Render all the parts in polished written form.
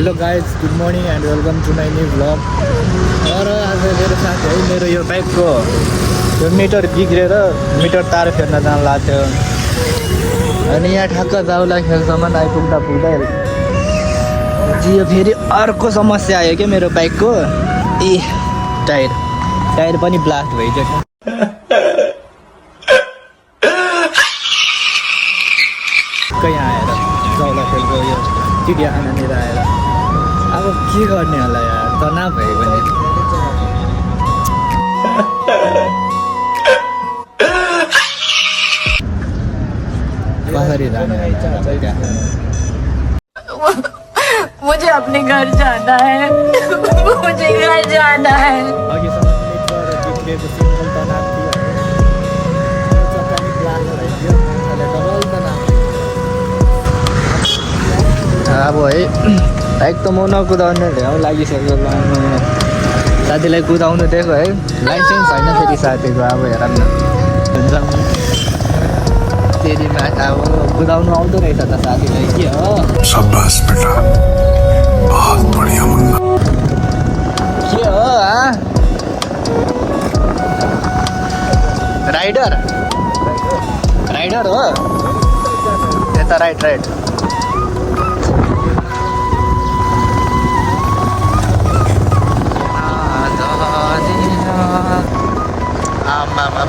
Hello guys, good morning and welcome to my new vlog. र आज मेरो साथी है, मेरो यो बाइकको यो मिटर बिग्रेर मिटर तार फेर्न जान लाग्थ्यो। अनि यहाँ ठ्याक्क जाउला खेलसम्म आइपुग्दा यो फेरि अर्को समस्या आयो क्या मेरो बाइकको। टायर पनि ब्लास्ट भइदियो। यहाँ आएर जाउला खेलको यो चिडियाखानानिर आएर अब के गर्ने होला यार, तनाव भयो भने। कसरी जाने मुझे अपने घर जाना है। मुझे घर जाना है। अघिसम्म बिग्रेको सिम्पल तनाव थियो, चक्कानी ब्लास्ट भइदियो, डबल तनाव। अब है बाइक त म नकुदाउने भ्याउ लागिसक्यो। साथीलाई कुदाउनु दिएको है, लाइसेन्स छैन फेरि साथीको। अब हेर न, फेरि अब कुदाउनु आउँदो रहेछ त साथीलाई। के हो शाबाश बेटा, बहुत बढिया मुन्ना। के हो राइडर हो यता। राइट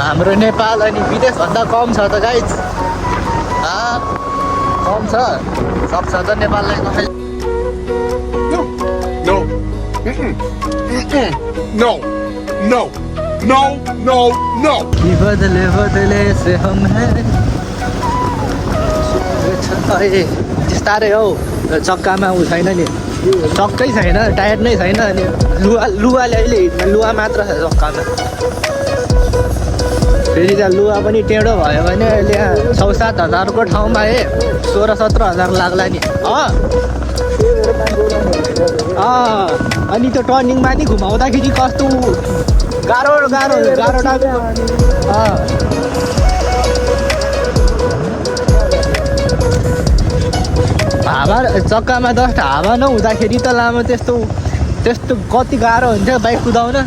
हाम्रो नेपाल अनि विदेशभन्दा कम छ त गाइज। कम छ, सक्छ त नेपाललाई कसैले। बदले से हम हैं। त्यस्तारै हौ, चक्कामा ऊ छैन नि, चक्कै छैन, टायर नै छैन। अनि लुगाले अहिले हिँड्न लुगा मात्र छ चक्कामा। फेरि त्यहाँ लुगा पनि टेढो भयो भने अहिले 6-7 हजारको ठाउँमा 16-17 हजार लाग्ला नि। अनि त्यो टर्निङमा नि घुमाउँदाखेरि कस्तो गाह्रो हावा चक्कामा 10 हावा नहुँदाखेरि त लामो त्यस्तो कति गाह्रो हुन्थ्यो बाइक कुदाउन।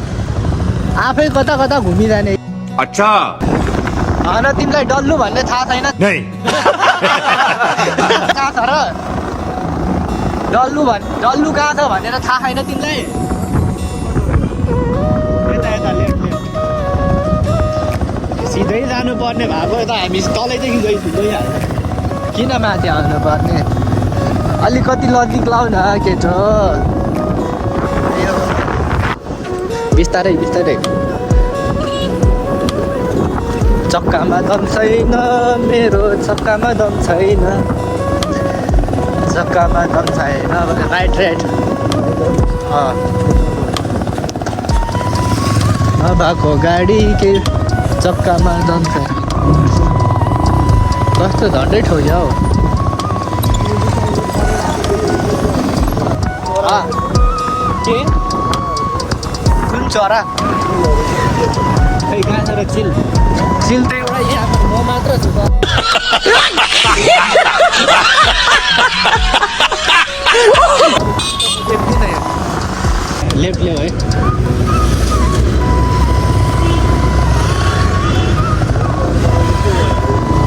आफै कता घुमिजाने। अच्छा, तिमीलाई डल्लु भन्ने थाहा छैन? कहाँ छ र डल्लु कहाँ छ भनेर थाहा छैन तिमीलाई? यता लेफ्ट सिधै जानुपर्ने भएको त हामी तलैदेखि गइहाल्छ। किन माथि आउनु पर्ने? अलिकति लजिक लाउ न केटो। बिस्तारै चक्कामा दम छैन, मेरो चक्कामा दम छैन, चक्कामा दम छैन। राइट नभएको गाडी के चक्कामा दम छैन। कस्तो झन्डै ठोक्यो हौ। के कुन चरा? खै कहाँ छ र चिल त एउटा यहाँ म मात्र छु त। लेफ्ट ल्याऊ है।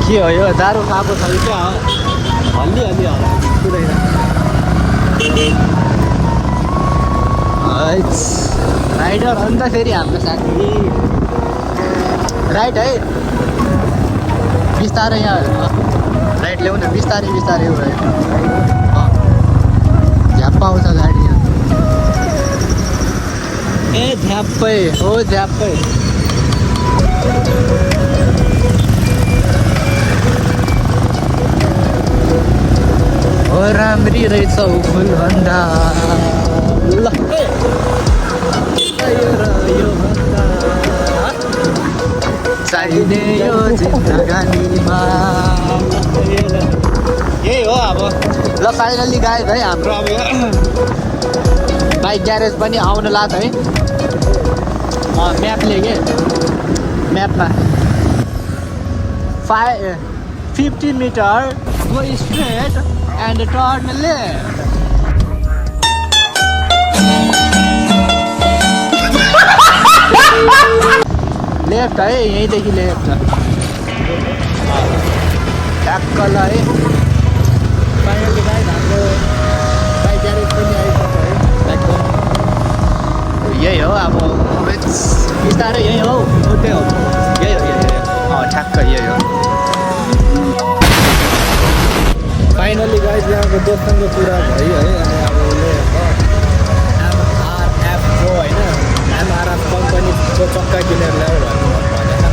के हो यो, दारू खाएको छ क्या? हल्ली होला कुदैन। राइडर हो नि त फेरि हाम्रो साथी। राइट है, बिस्तारै यहाँ राइट ल्याउ न, बिस्तारै झ्याप्पा आउँछ गाडी। झ्याप्पै हो झ्याप्पै। हो राम्री रहेछौ फुलभन्दा, चाहिने यो जिन्दगानीमा। यही हो अब। ल फाइनली गाइज है, हाम्रो अब बाइक ग्यारेज पनि आउनु लाग्छ है। म्यापले म्यापमा 50 meter, go straight and turn left. Left है यहीँदेखि लेफ्ट ट्याक्कल है फाइनली गाइस हाम्रो बाइक ग्यारेज पनि आइसक्यो है बाइकको यही हो अब बिस्तारै यही हो उतै हो यही हो ठ्याक्क यही हो फाइनली गाइस यहाँको दोस्तसँग कुरा भयो है अनि अब उसले MRF Pro होइन MRF कम्पनीको चक्का किनेर ल्याऊ भनेर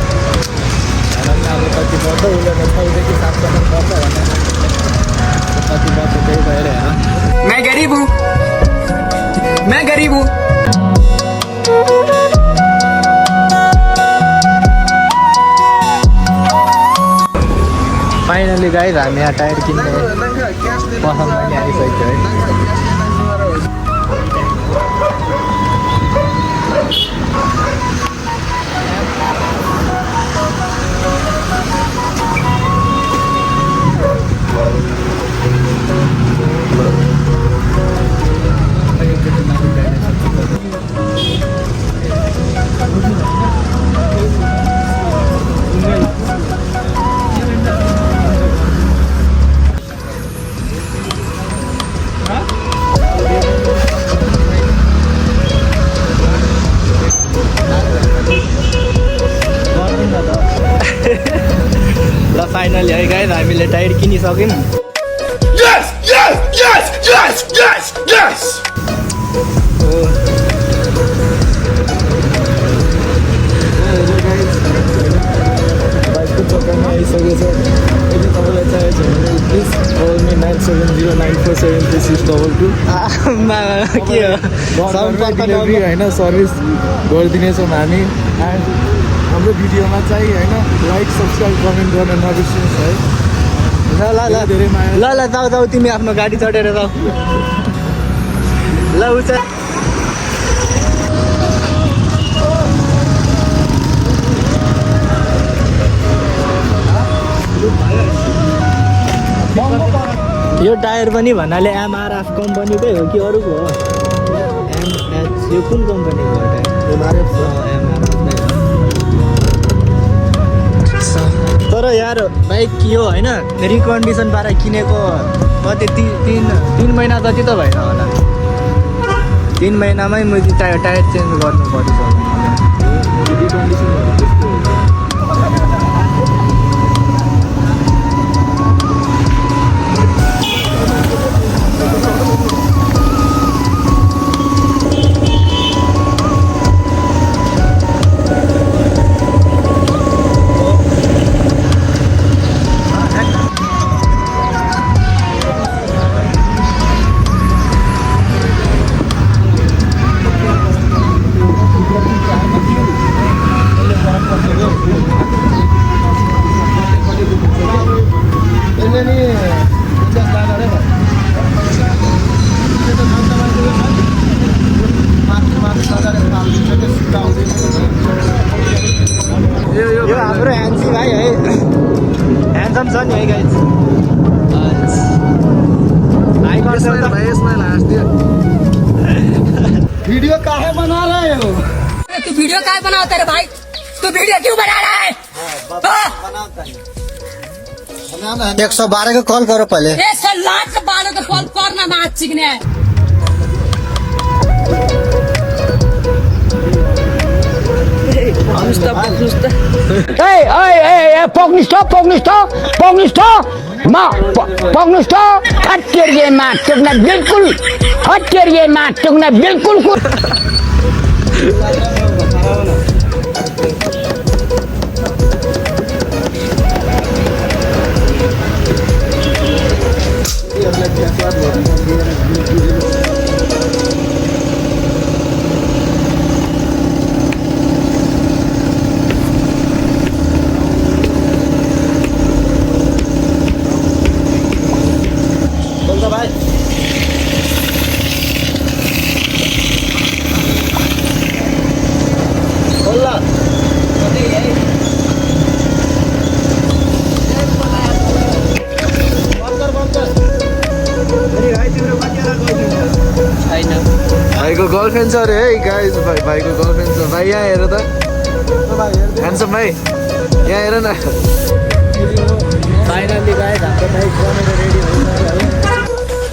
अब कति पर्छ उसले 600 कि 700 पर्छ भनेर कति पर्छ त्यही भएर हेर मैं गरीब हूँ फाइनली गाइस हामी यहाँ टायर किन्ने पसलमा पनि आइसक्यो है ल फाइनली है गाइस हामीले टायर किनिसक्यौँ Yes! बाइकको चक्कामा आइसकेको छ यदि तपाईँलाई चाहिएको छ भने प्लिज कल मी 9709473622 के हो होइन सर्भिस गरिदिनेछौँ हामी एन्ड हाम्रो भिडियोमा चाहिँ होइन लाइक सब्सक्राइब कमेन्ट गर्न नबिर्सिनुहोस् है ल धेरै माया ल जाऊ तिमी आफ्नो गाडी चढेर जाऊ ल उचा यो टायर पनि भन्नाले MRF कम्पनीकै हो कि अरूको हो MH यो कुन कम्पनीको हो टायर MRF तर यार बाइक यो होइन रिकन्डिसन पारेर किनेको कति 3 महिना जति त भएन होला 3 महिनामै मैले टायर चेन्ज गर्नु पर्छ यो हाम्रो ह्यान्सी भाइ है ह्यान्डसम छ नि है गाइस वीडियो काहे बना रहे हो तू वीडियो काय बनावता रे भाई तू वीडियो क्यों बना रहा है 112 को कॉल करो पहले ए लाख के बालों को कॉल करना मैच चिकने बिल्कुल भाइको गर्लफ्रेन्ड छ अरे है गाइज भाइको गर्लफ्रेन्ड छ भाइ यहाँ हेर त ह्यान्डसम भाइ यहाँ हेर न फाइनल्ली गाइस हाम्रो बाइक बनेर रेडी भइसक्यो है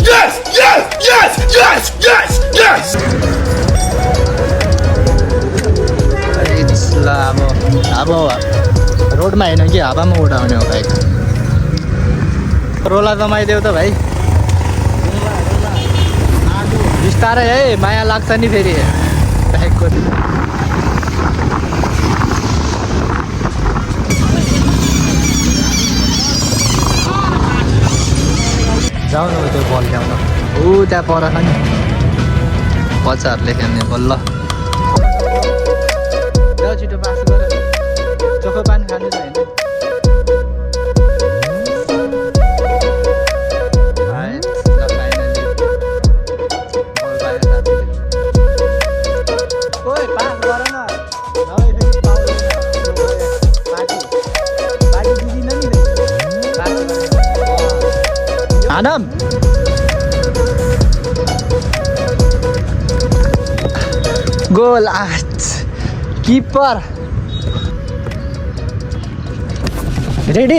Yes! Yes! Yes! Yes! Yes! Yes! ल अब रोडमा होइन कि हावामा उडाउने हो बाइक रोला जमाइदेऊ त भाइ बिस्तारै है माया लाग्छ नि फेरि बाइकको जाउँ न त्यो बल ल्याउन ऊ त्यहाँ पर छ नि बच्चाहरूले खेल्ने बल ल ल्याउ छिटो पास गर चोखो पानी खानु छ होइन ओइ पास गर न नभए फेरि पाउँदैन पार्टी दिदिन नि आनम गोल आज किपर रेडी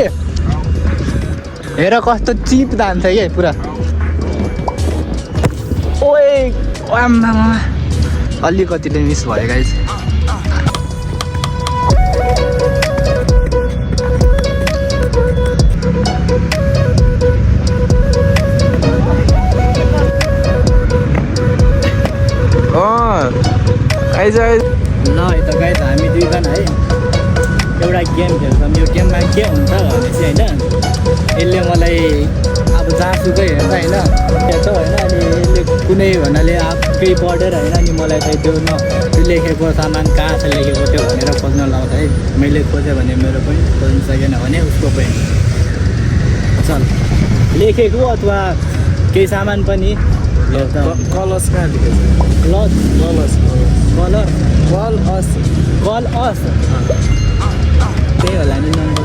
हेर कस्तो चिप जान्छ कि पुरा ओए आम्मा अलिकतिले मिस भयो गाइस आइज ल है त गाइस हामी दुईजना है एउटा गेम खेल्छौँ यो गेममा के हुन्छ भने चाहिँ होइन यसले मलाई अब जहाँसुकै हेर्छ होइन हेर्छ होइन अनि यसले कुनै भन्नाले अब केही पढेर होइन अनि मलाई चाहिँ त्यो त्यो लेखेको सामान कहाँ छ लेखेको त्यो भनेर खोज्न लाउँछ है मैले खोजेँ भने मेरो पनि खोज्नु सकेन भने उसको पनि चल लेखेको अथवा केही सामान पनि कलर्स कहाँ लेखेको कलर कल अस त्यही होला नि नम्बर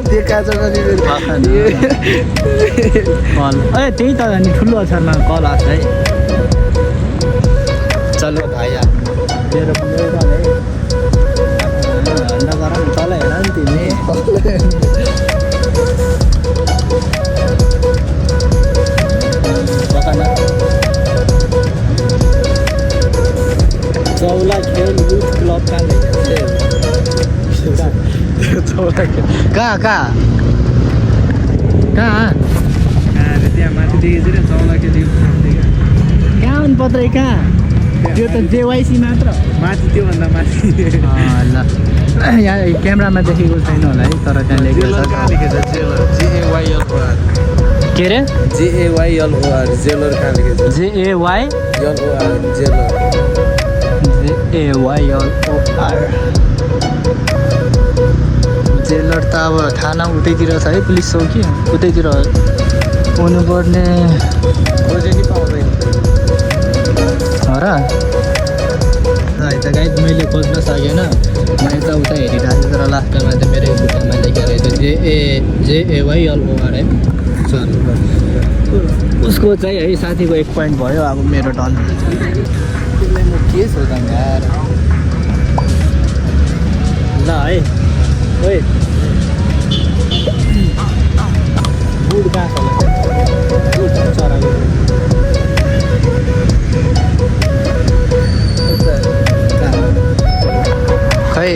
देखाएको छ नि कल ए त्यही त नि ठुलो अक्षरमा कल आछ है चलो भाइ मेरो एउटा है हन्डा गर नि तल हेर नि तिमी चौला खेल युथ क्लब कहाँ त्यहाँ माथि देखेको छु चौला खेल्यो कहाँ हुनु पत्रै कहाँ त्यो त जेवाइसी मात्र माथि त्योभन्दा माथि ल यहाँ क्यामेरामा देखेको छैन होला है तर त्यहाँ लेखेको कहाँ लेखेको छ जेलर JAYLOR के अरे JAYLOR जेलर कहाँ लेखेको छ JAYLOR जेलर जेलर त अब थाना उतैतिर छ है पुलिस चौकी उतैतिर हुनुपर्ने खोजे नि पाउँदैन हो र है त गाइस मैले खोज्न सकेन म यताउता हेरिरहेको थिएँ तर लास्टमा त मेरो खुट्टामा लेखेर JAYLOR है चल उसको चाहिँ है साथीको 1 पोइन्ट भयो अब मेरो टर्न त्यसलाई म के सोधौँ यार ल है ओइ गुड कहाँ छ गुड चराको खै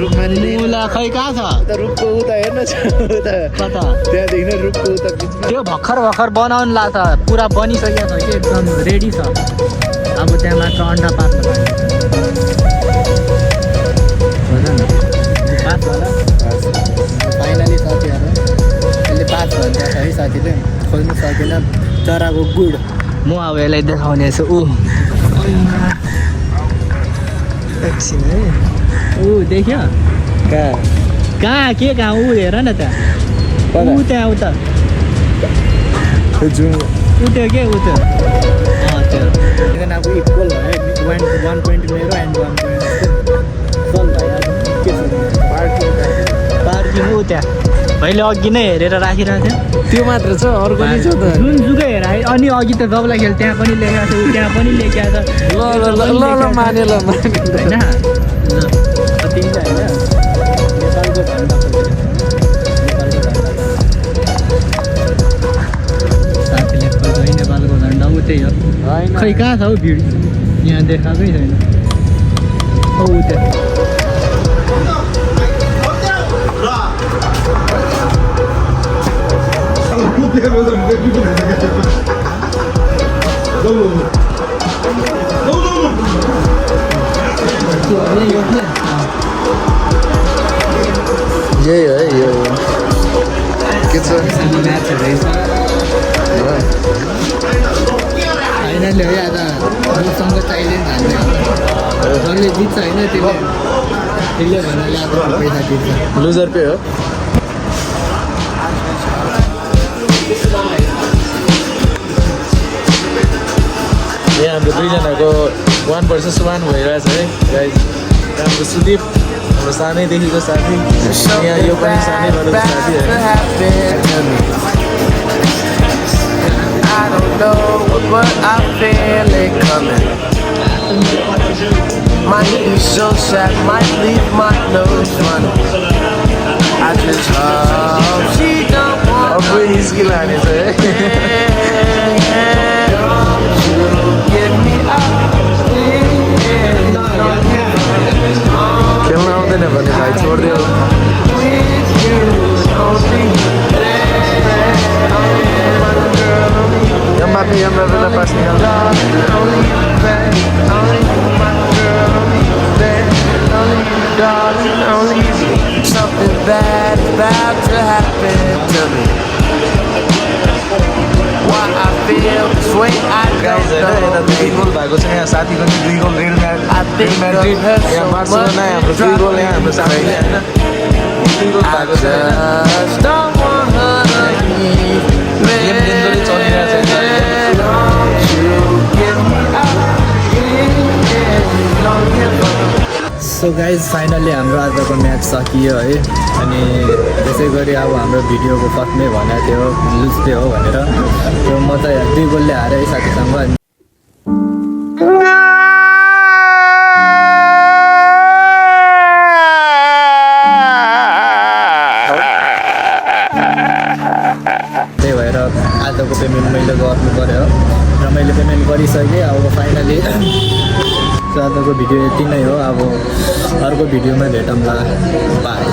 रुखमा नि मुला खै कहाँ छ रुखको उता हेर्न छ उता कता त्यहाँदेखि नै रुखको उता बिचमा त्यो भर्खर बनाउनु लाग्छ पुरा बनिसकेको छ कि एकदम रेडी छ अब त्यहाँ मात्र अन्डा पार्नु पर्छ पास होला फाइनली साथीहरू यसले पास भन्छ है साथीले खोज्नु सकेन चराको गुड म अब यसलाई देखाउने छु एकछिन है ऊ देख्यो कहाँ ऊ हेर न त्यहाँ ऊ त्यहाँ उता जुन ऊ त्यो के ऊ त्यो त्यो अब इक्वल भयो 1 पोइन्ट मेरो एन्ड 1 पोइन्ट चल भाइ अब के छ पार्किङ ऊ त्यहाँ मैले अघि नै हेरेर राखिरहेको थियो त्यो मात्र छ अर्को नि छ त जुनसुकै हेर है अनि अघि त दबला खेल त्यहाँ पनि लेखेको छ त्यहाँ पनि लेखेको छ ल माने ल माने होइन कति होइन नेपालको झन्डा साथीले खोज्छ है नेपालको झन्डा ऊ त्यही हो होइन खै कहाँ छ हौ भिड यहाँ देखाएकै छैन औ त्यहाँ यही हो है यो के छ फाइनली है आज मसँग चाहिने हाल्ने जसले जित्छ होइन त्यसले भन्नाले आज पैसा दिन्छ लुजर पे हो यहाँ हाम्रो दुईजनाको 1 versus 1 भइरहेछ है गाइज हाम्रो सुदीप हाम्रो सानैदेखिको साथी यहाँ यो पनि सानैबाट साथी है I don't know, but I feel it coming. Might be so sad, might leave my nose running. I just hope she don't want अब हिस्की लाने छ है get me out. खेल्न आउँदैन भने भाइ छोडिदियो Yamma पास निकाल्छ Something bad about to happen to me. Why I feel this way, I guys don't होइन यता know. 2 गोल भएको छ यहाँ साथीको नि 2 गोल रेल म्याड्रिड यहाँ बार्सिलोना हाम्रो 2 गोल यहाँ हाम्रो साथीले होइन 2 गोल I भएको छ just don't want her to leave me. Game डेन्जरै चलिरहेछ Don't you get me out here, don't give up. So guys finally हाम्रो आजको म्याच सकियो है अनि त्यसै गरी अब हाम्रो भिडियोको फर्स्टमै भनेको थियो लुज्दै हो भनेर त्यो म त 2 गोलले हारेँ साथीसँग अनि त्यही भएर आजको पेमेन्ट मैले गर्नु पऱ्यो र मैले पेमेन्ट गरिसकेँ अब फाइनली आजको भिडियो यति नै हो अब अर्को भिडियोमा भेटौँला बाई